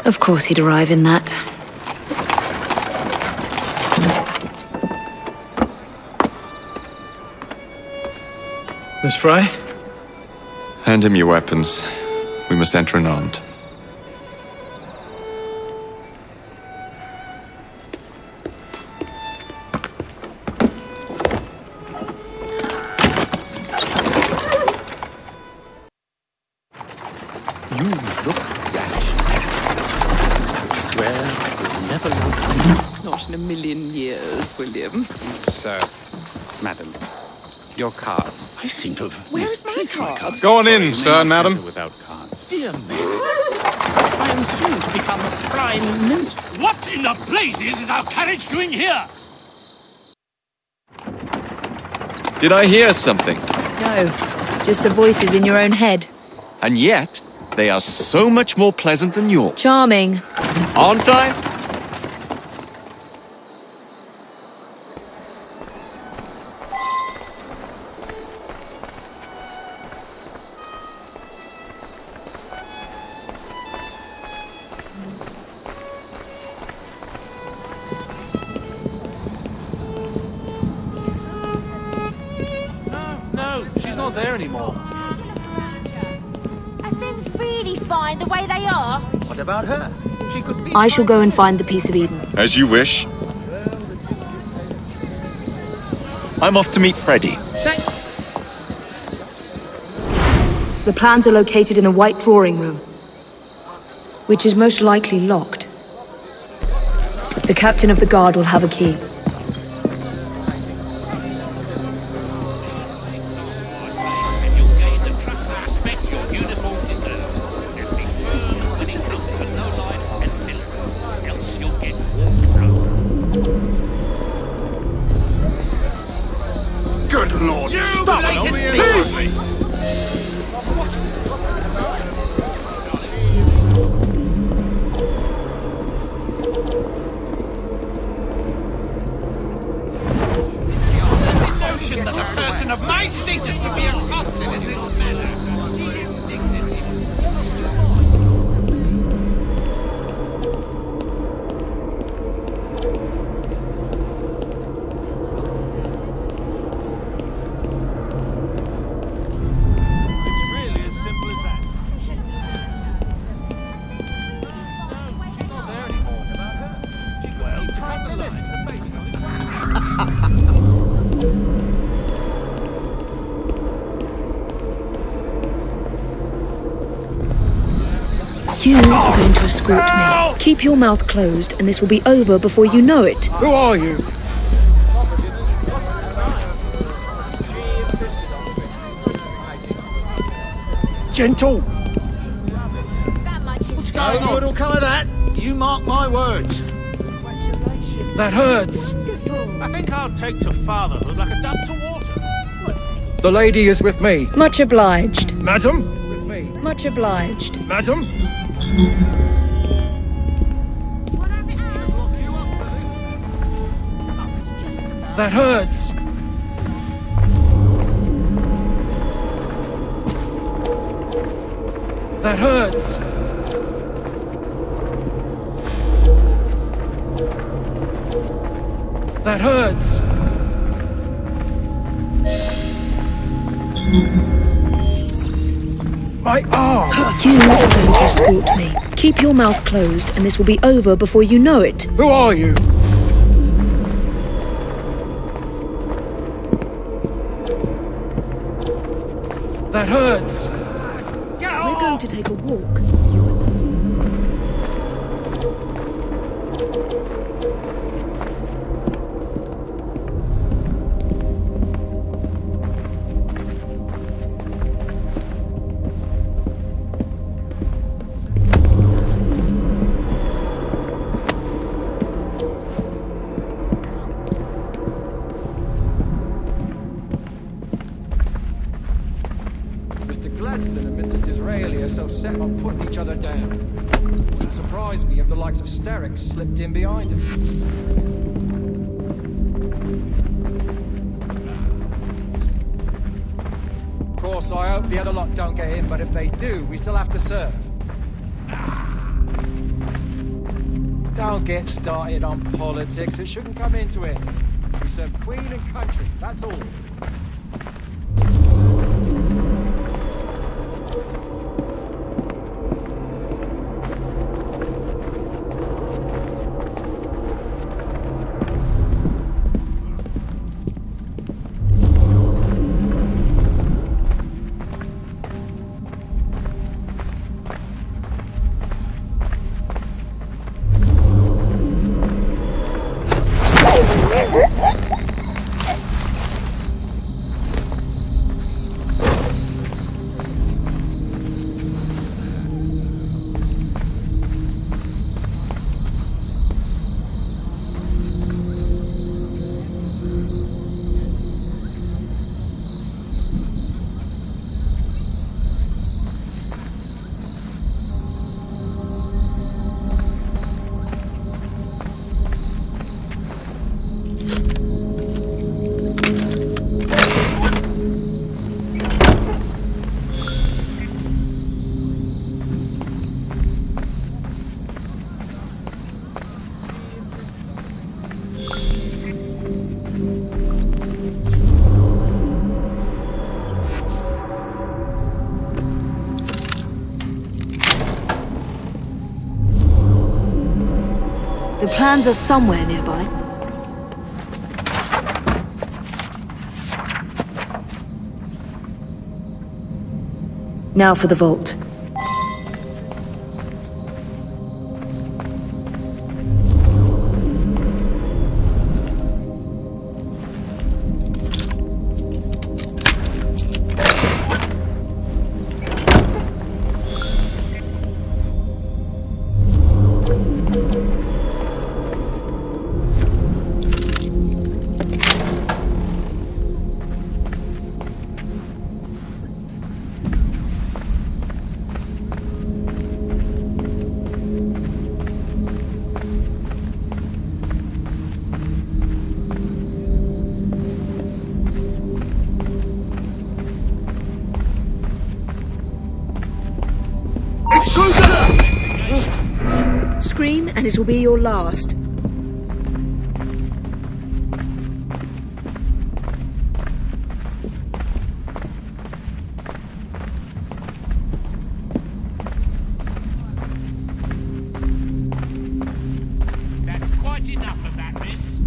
Of course he'd arrive in that. Miss Fry? Hand him your weapons. We must enter unarmed. You look rash. I swear I would never love you. Not in a million years, William. Sir, madam, your card. I seem to have... Where is my card? Go on in, sir and madam. Without cards. Dear me. I am soon to become Prime Minister. What in the blazes is our carriage doing here? Did I hear something? No, just the voices in your own head. And yet, they are so much more pleasant than yours. Charming. Aren't I? No, she's not there anymore. Are things really fine the way they are? What about her? She could be... I shall go and find the Piece of Eden. As you wish. I'm off to meet Freddy. The plans are located in the White Drawing Room, which is most likely locked. The captain of the guard will have a key. Good Lord, stop it! Notion that a person of my status would be accosted in this manner. The indignity. It's really as simple as that. No, she's not there anymore. About her? She got to cut the list. The baby's on its way. You are going to escort me. Keep your mouth closed, and this will be over before you know it. Who are you? Gentle! That much is No good will come of that. You mark my words. That hurts! I think I'll take to fatherhood like a duck to water. The lady is with me. Much obliged. Madam? Is with me. Much obliged. Madam? That hurts! That hurts! That hurts! My arm! You are going to escort me. Keep your mouth closed, and this will be over before you know it. Who are you? That hurts! We're going to take a walk. Gladstone admits that Disraeli are so set on putting each other down. It wouldn't surprise me if the likes of Sterrick slipped in behind him. Of course, I hope the other lot don't get in, but if they do, we still have to serve. Don't get started on politics. It shouldn't come into it. We serve Queen and country, that's all. The plans are somewhere nearby. Now for the vault. Scream and it'll be your last. That's quite enough of that, miss.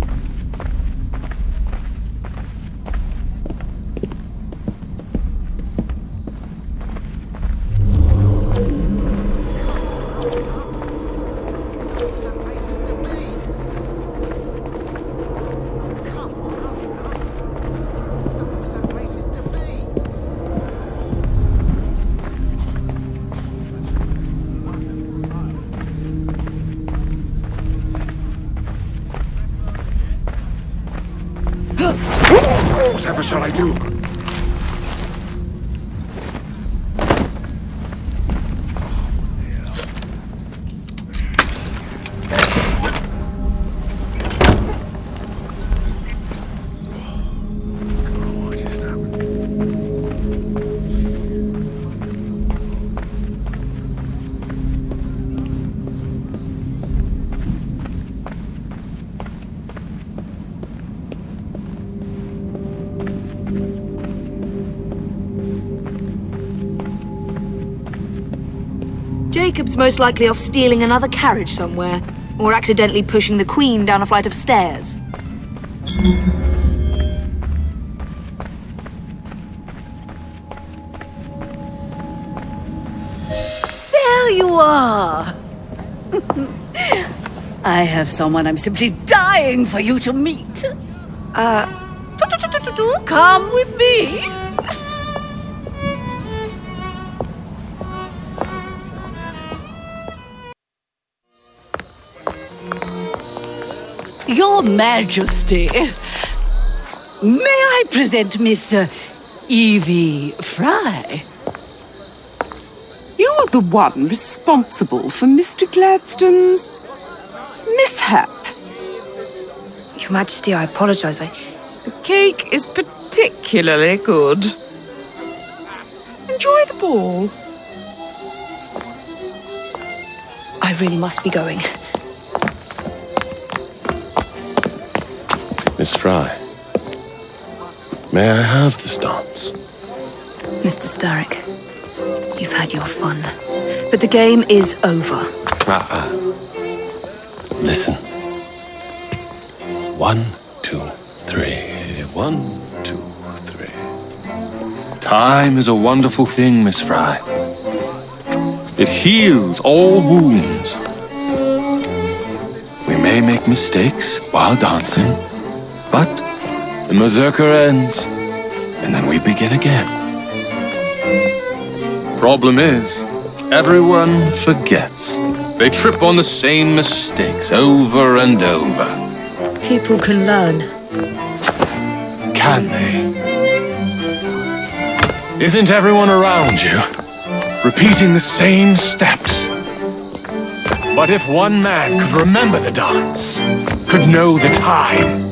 Whatever shall I do? What just happened? Jacob's most likely off stealing another carriage somewhere, or accidentally pushing the Queen down a flight of stairs. There you are! I have someone I'm simply dying for you to meet. Come with me. Your Majesty, may I present Miss Evie Fry? You are the one responsible for Mr. Gladstone's mishap. Your Majesty, I apologize. The cake is particularly good. Enjoy the ball. I really must be going. Miss Fry, may I have this dance? Mr. Starrick, you've had your fun. But the game is over. Listen. 1, 2, 3. 1, 2, 3. Time is a wonderful thing, Miss Fry. It heals all wounds. We may make mistakes while dancing, but the mazurka ends, and then we begin again. Problem is, everyone forgets. They trip on the same mistakes over and over. People can learn. Can they? Isn't everyone around you repeating the same steps? But if one man could remember the dance, could know the time,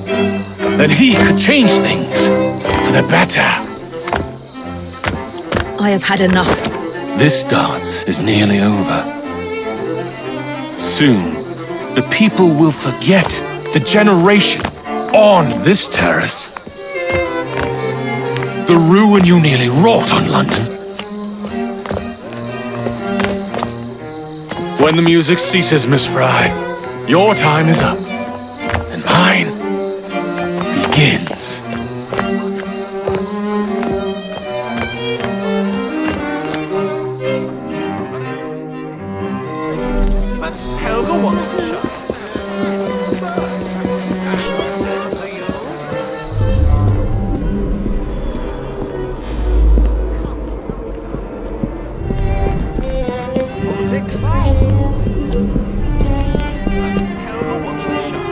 then he could change things for the better. I have had enough. This dance is nearly over. Soon, the people will forget the generation on this terrace. The ruin you nearly wrought on London. When the music ceases, Miss Fry, your time is up, and mine begins. Helga wants the shot. Politics? Helga wants the shot.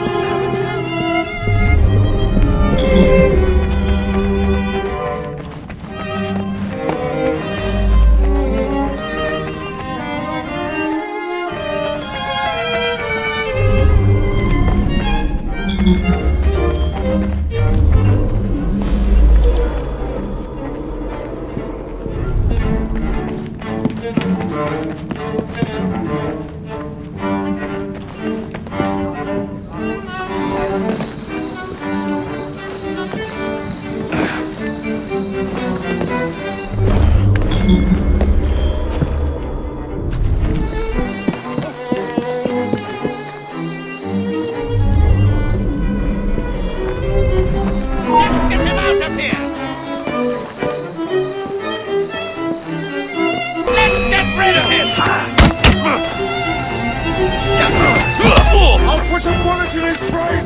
I'll put a bullet in his brain!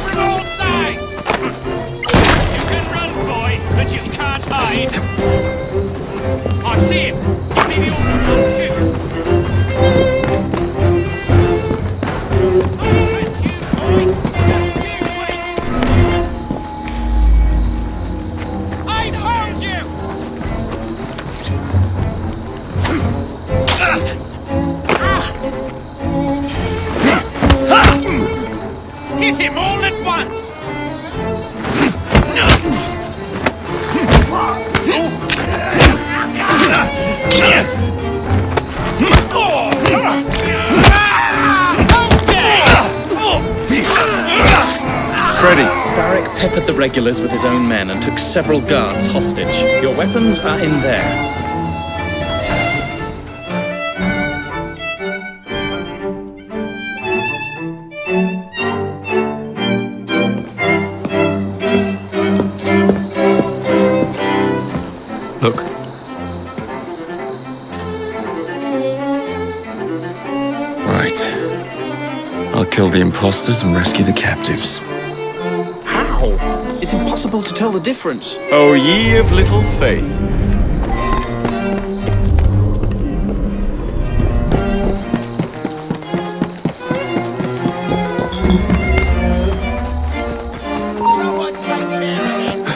From all sides! You can run, boy, but you can't hide. I see him. Give me the order and I'll shoot. I'll let you, boy. Just you wait. I'd hold you! Hit him all at once! Freddy! Starrick peppered the regulars with his own men and took several guards hostage. Your weapons are in there. Look. Right. I'll kill the imposters and rescue the captives. How? It's impossible to tell the difference. Oh, ye of little faith. Someone take care of him!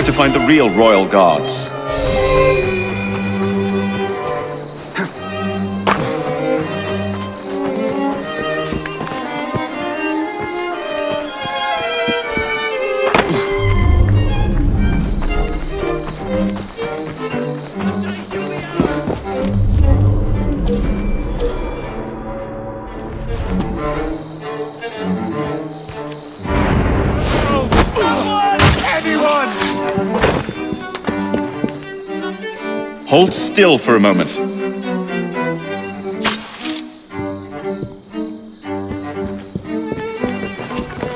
to find the real royal guards. Hold still for a moment.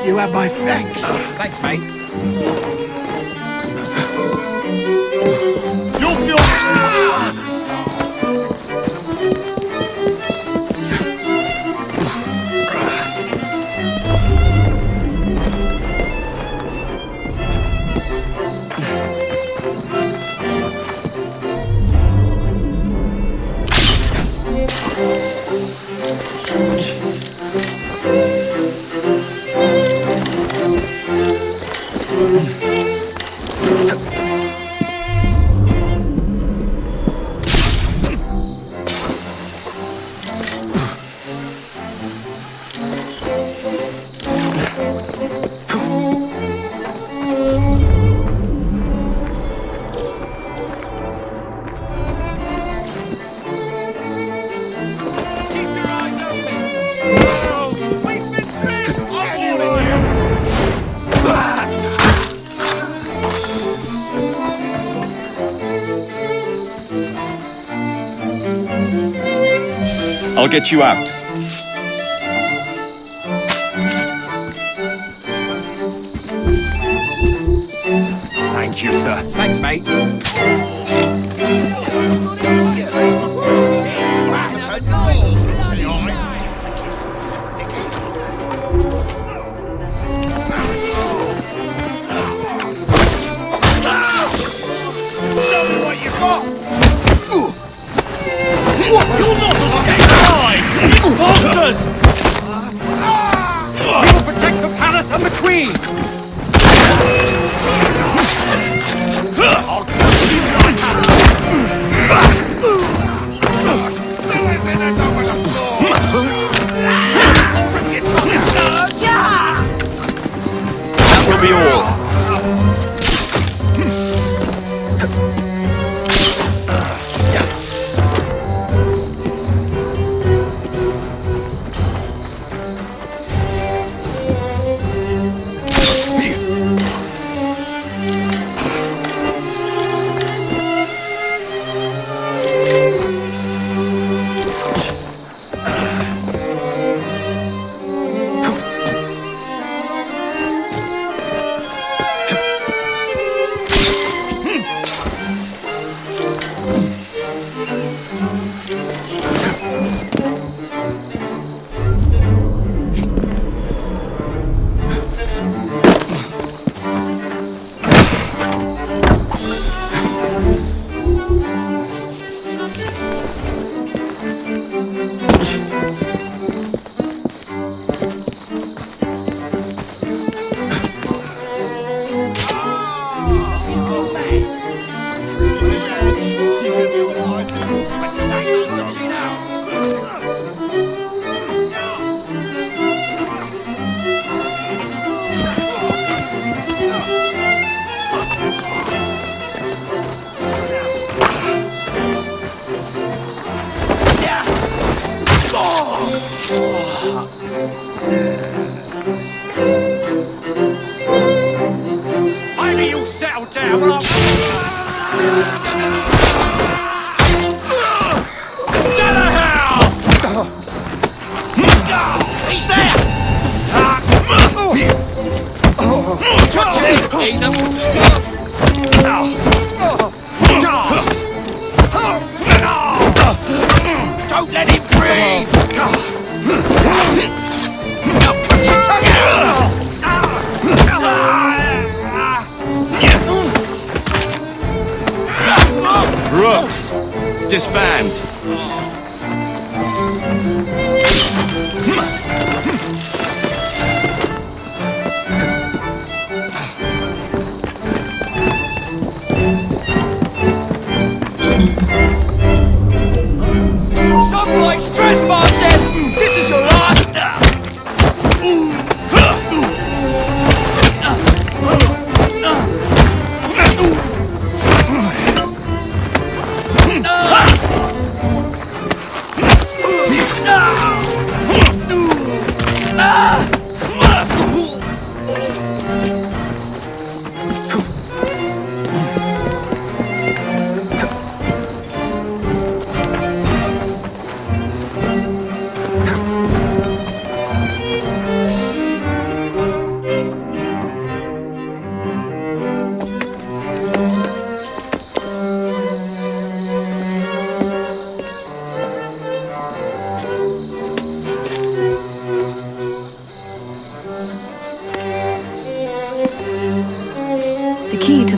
You have my thanks. Thanks, mate. You'll feel... I'll get you out. Thank you, sir. Thanks, mate. Show me what you got! You'll not escape alive! Imposters! We'll protect the palace and the queen! I'll cut you like Still isn't it over the floor? Rip your tongue out! That will be all. Maybe you'll settle down when He's there! Touch it! He's Don't let him breathe! I'll cut your tongue out! Rooks, disband.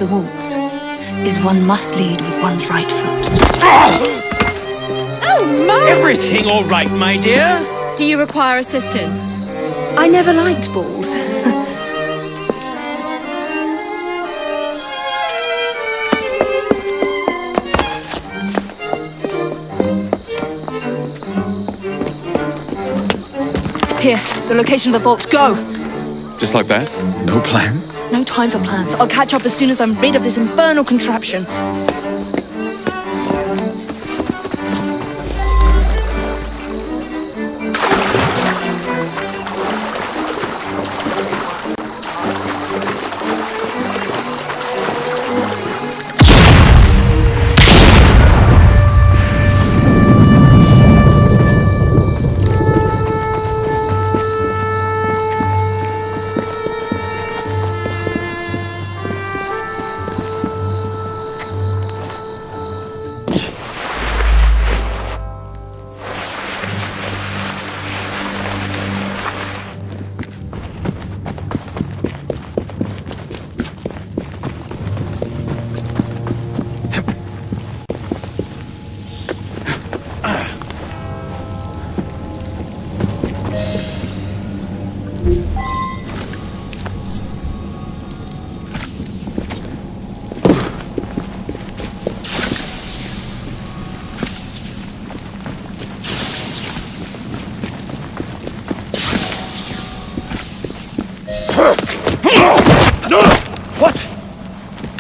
the waltz is one must lead with one's right foot. Oh, my! Everything all right, my dear? Do you require assistance? I never liked balls. Here, the location of the vault. Go! Just like that? No plan? No time for plans. I'll catch up as soon as I'm rid of this infernal contraption.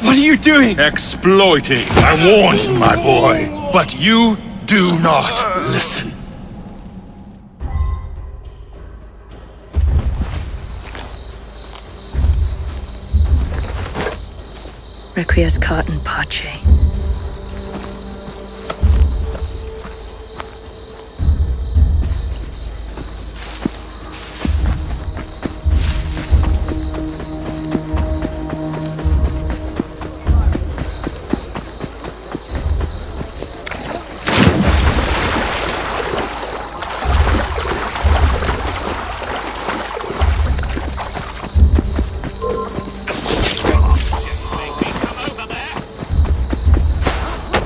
What are you doing? Exploiting. I warned you, my boy. But you do not listen. Requiescat in pace.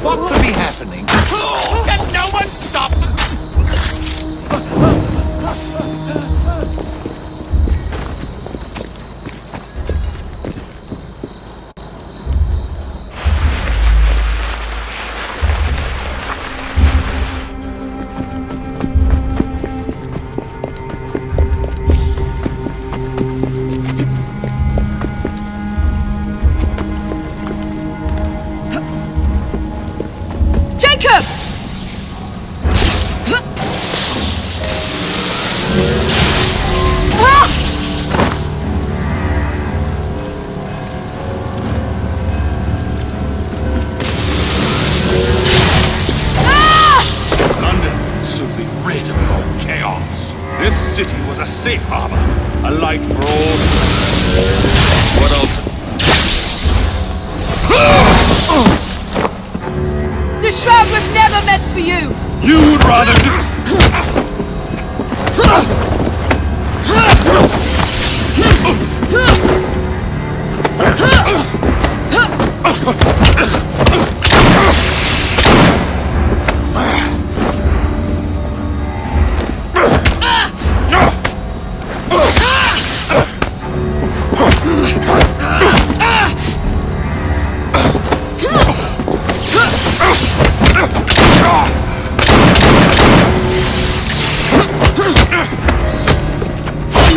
What could be happening? Can no one stop? Jacob! London will soon be rid of your chaos. This city was a safe harbor, a light for all. What else? The shroud was never meant for you! You'd rather just...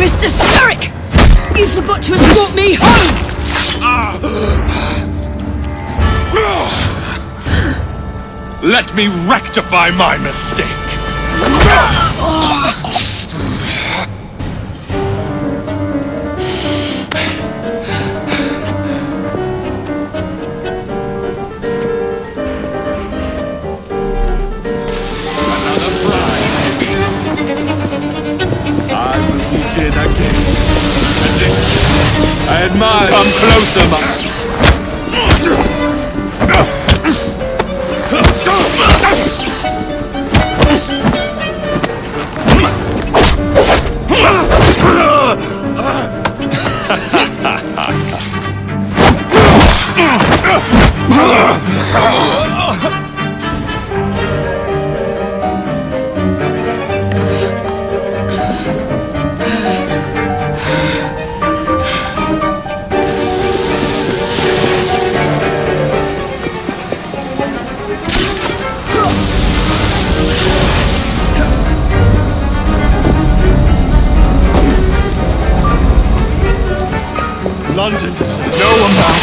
Mr. Sarek! You forgot to escort me home! Let me rectify my mistake. Another prize, maybe. I will begin again. I admire. Come closer, London to know about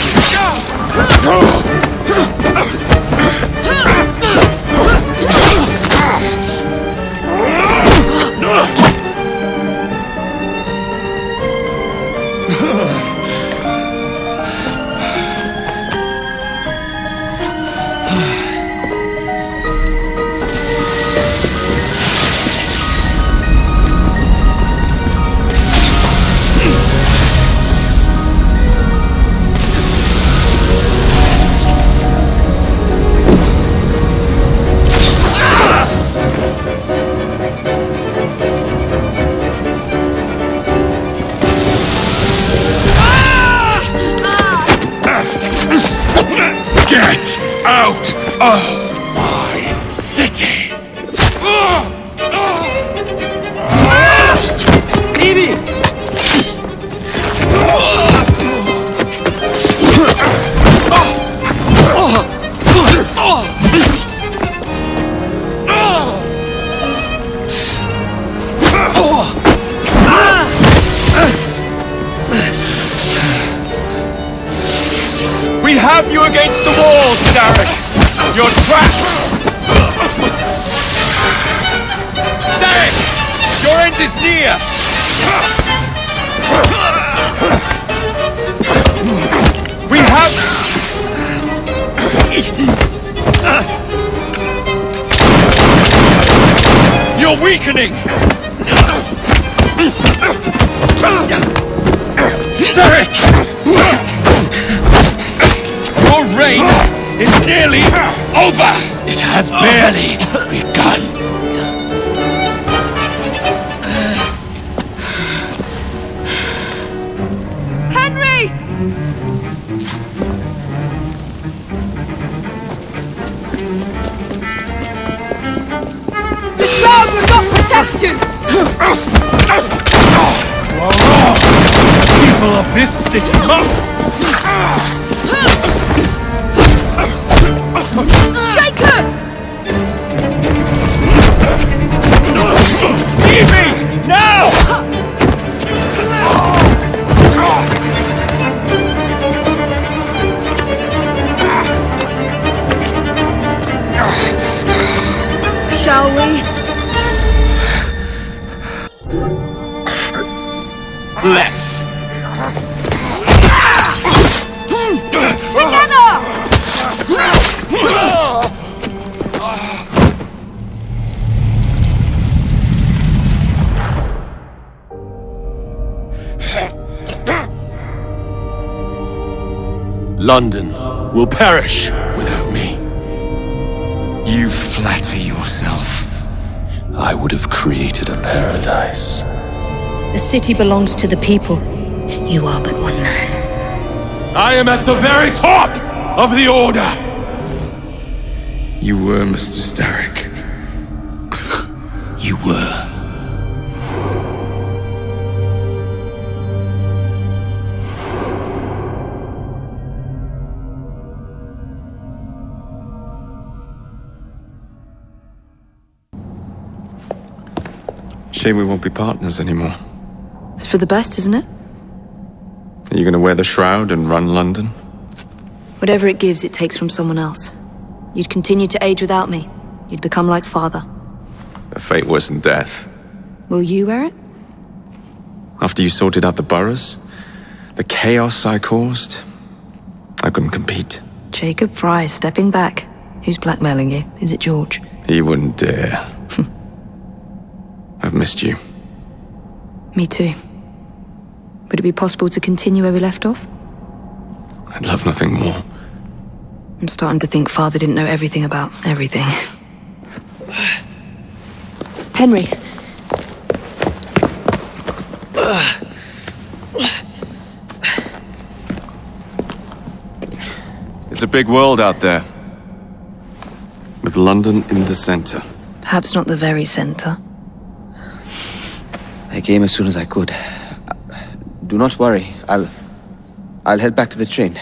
Get out of my city! Evie! We have you against the wall, Starrick! You're trapped! Starrick! Your end is near! We have... You're weakening! Starrick! Your reign is nearly over! It has barely begun. Henry! The shroud will not protect you! You are wrong! People of this city must... Jacob! Leave me! Now! Shall we? Let's! London will perish without me. You flatter yourself. I would have created a paradise. The city belongs to the people. You are but one man. I am at the very top of the Order! You were Mr. Starrick. You were. Shame we won't be partners anymore. It's for the best, isn't it? Are you gonna wear the shroud and run London? Whatever it gives, it takes from someone else. You'd continue to age without me. You'd become like father. A fate worse than death. Will you wear it? After you sorted out the boroughs, the chaos I caused, I couldn't compete. Jacob Fry stepping back. Who's blackmailing you? Is it George? He wouldn't dare. I've missed you. Me too. Would it be possible to continue where we left off? I'd love nothing more. I'm starting to think Father didn't know everything about everything. Henry. It's a big world out there. With London in the center. Perhaps not the very center. I came as soon as I could. Do not worry. I'll head back to the train.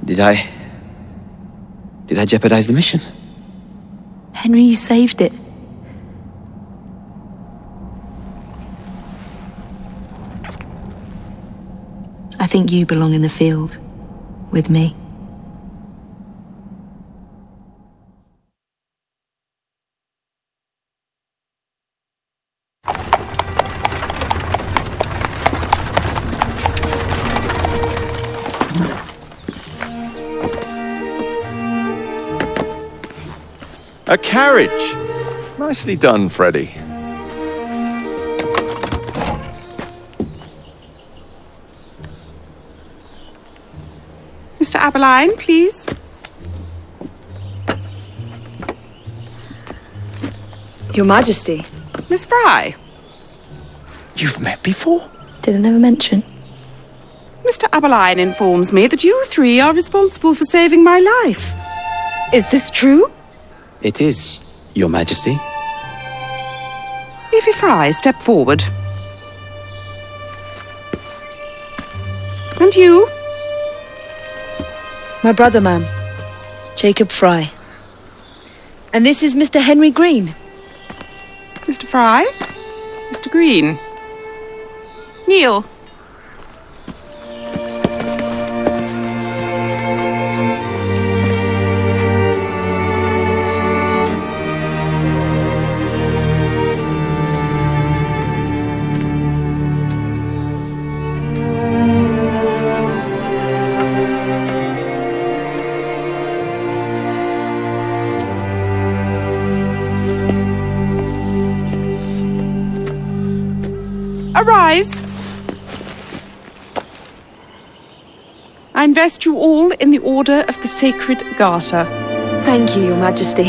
Did I jeopardize the mission? Henry, you saved it. I think you belong in the field. With me. A carriage! Nicely done, Freddy. Mr. Aberline, please. Your Majesty. Miss Fry. You've met before? Did I never mention? Mr. Aberline informs me that you three are responsible for saving my life. Is this true? It is, Your Majesty. Evie Fry, step forward. And you? My brother, ma'am. Jacob Fry. And this is Mr. Henry Green. Mr. Fry? Mr. Green? Kneel. Arise! I invest you all in the Order of the Sacred Garter. Thank you, Your Majesty.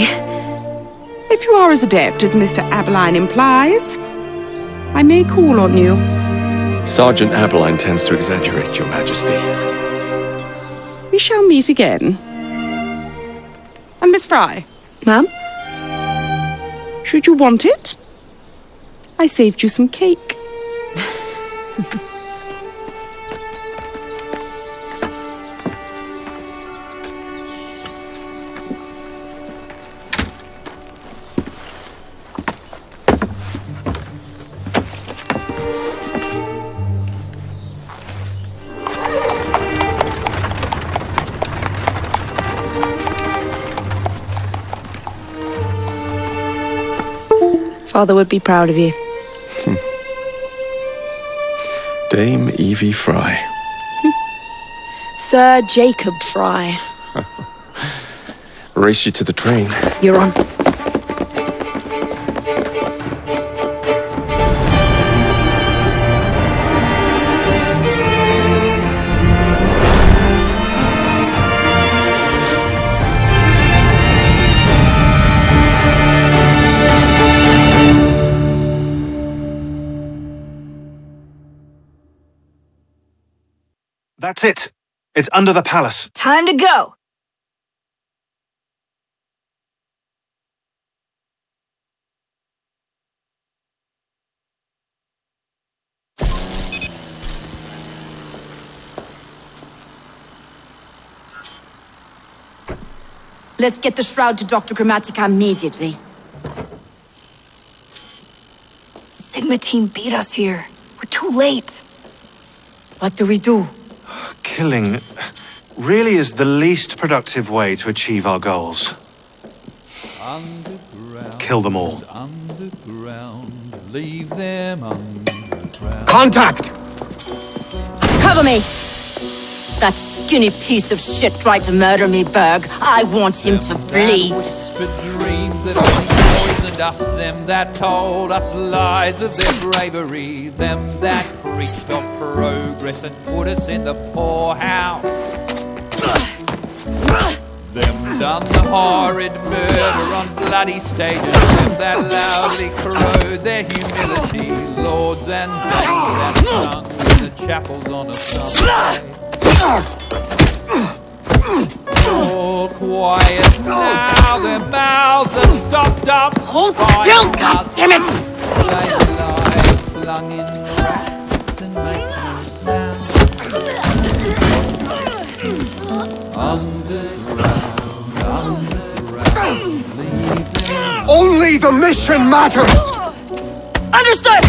If you are as adept as Mr. Aberline implies, I may call on you. Sergeant Aberline tends to exaggerate, Your Majesty. We shall meet again. And Miss Fry? Ma'am? Should you want it, I saved you some cake. Father would be proud of you. Dame Evie Fry. Sir Jacob Fry. Race you to the train. You're on. That's it. It's under the palace. Time to go! Let's get the shroud to Dr. Grammatica immediately. Sigma team beat us here. We're too late. What do we do? Killing really is the least productive way to achieve our goals. Kill them all. Underground, leave them underground. Contact! Cover me! That skinny piece of shit tried to murder me, Berg. I want him to bleed. Whispered dreams that only poisoned us, them that told us lies of their bravery, them that preached of progress and put us in the poorhouse. Them done the horrid murder on bloody stages, them that loudly corrode their humility, lords and dames that sung in the chapels on a Sunday. All quiet now, their mouths are stopped up. Hold still, goddammit! They lie flung in racks and make no sound. Underground, leave them. Only the mission matters! Understood!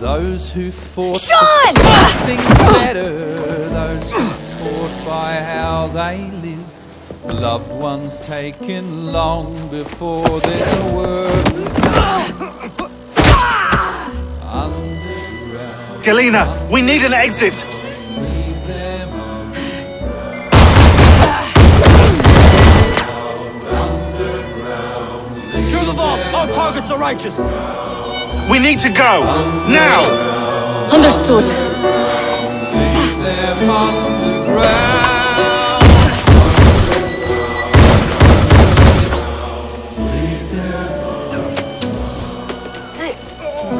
Those who fought Sean! for something better, those who taught by how they live, loved ones taken long before their word was underground. Galena, we need an exit! Secure the vault! All targets are righteous! We need to go! Now! Understood. Leave them underground.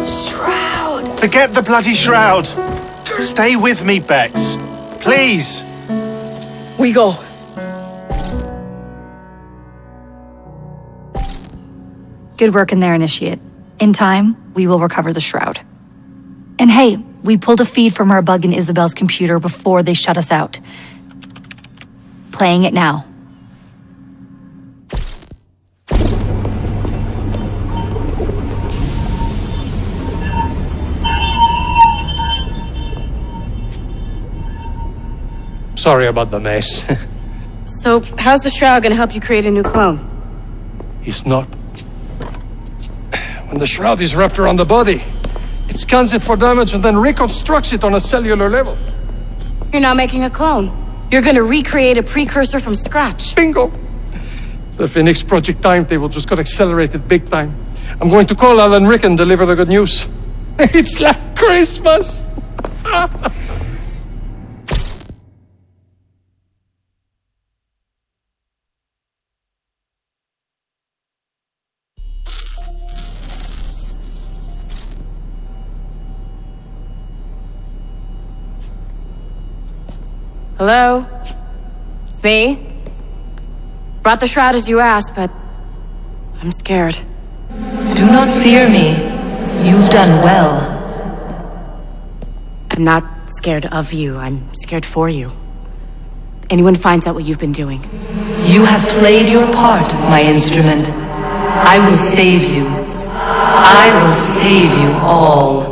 Shroud. Forget the bloody shroud! Stay with me, Bex. Please! We go. Good work in there, Initiate. In time, we will recover the shroud. And hey, we pulled a feed from our bug in Isabel's computer before they shut us out. Playing it now. Sorry about the mess. So, how's the shroud gonna help you create a new clone? It's not. When the shroud is wrapped around the body, it scans it for damage and then reconstructs it on a cellular level. You're not making a clone. You're gonna recreate a precursor from scratch. Bingo! The Phoenix Project timetable just got accelerated big time. I'm going to call Alan Rick and deliver the good news. It's like Christmas! Hello? It's me? Brought the shroud as you asked, but I'm scared. Do not fear me. You've done well. I'm not scared of you. I'm scared for you. Anyone finds out what you've been doing. You have played your part, my instrument. I will save you. I will save you all.